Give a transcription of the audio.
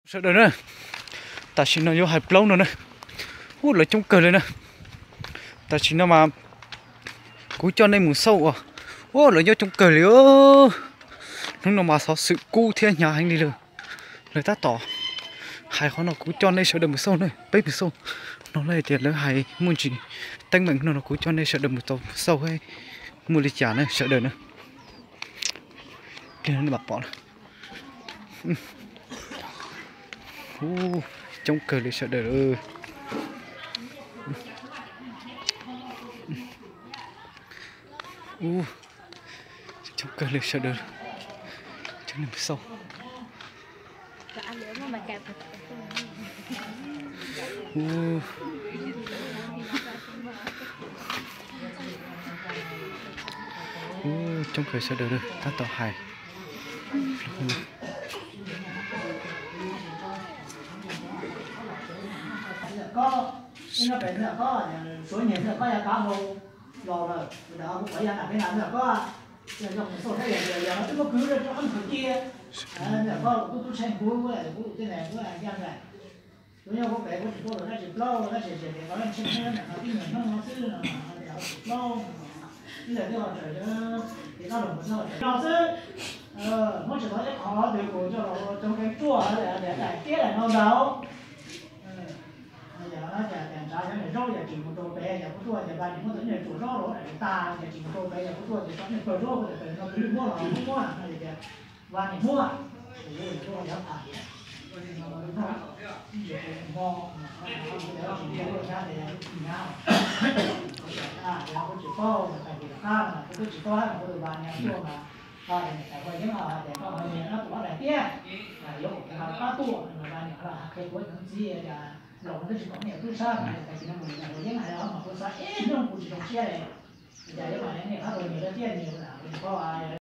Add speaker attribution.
Speaker 1: Sợ đời nữa, ta chỉ nó vô hai plong nữa nè, hút lại trong cờ lên nè, ta chỉ nó mà cú cho nên muốn sâu à, ô lại vô trong cờ liễu, nó mà sao sự cu thiên nhà anh đi được, người ta tỏ, hai khó nó cú cho nên sợ đời muốn sâu nữa, bấy muốn sâu, nó lại tiền lớn hai muốn chỉ, tăng mạnh nó cú cho nên sợ đời muốn sâu hay, muốn đi trả nữa sợ đời nữa, cái nó bạc bỏ nữa. Trong cờ để sợ đời ơi, trong cờ để sợ đời, cho nên sâu. Trong cờ sợ đời ta tỏ hài.
Speaker 2: Có nó phải là có số nhìn là có là cá mồ lò rồi đó cũng phải là cái nào là có rồi dòng số thế này giờ nó cứ cứ cho ăn thử kia là có cứ xem cuối cái này của anh em này đối nhau có vẻ có nó chỉ lâu nó chỉ có làm xem nó cái người nó cứ là lâu bây giờ cái họ trời thì nó đồng nó chứ nó chỉ có cái khó để của cho trong cái chua để giải tiết là nó đâu giờ nó chả tiền trái cái này rau giờ chỉ một tô bé giờ có tua giờ ba những cái này chủ rau rồi này ta giờ chỉ một tô bé giờ có tua thì có những cái rau thì nó cứ mua là không mua này thì ba những mua thì mua giá phải chỉ có tại vì là cái chỉ có là cái bàn nhà chua mà tại vì những mà để có hơi nó cũng đại tiết là yếu là cá tua mà bàn nhà là cái cuối tháng gì là lồng nó chỉ có nhiều thứ sao mà tại vì nó mùi là những ngày đó mà tôi sao ít nó cũng chỉ trong xe này giờ nếu mà những ngày khác rồi nhiều tiền nhiều là có ai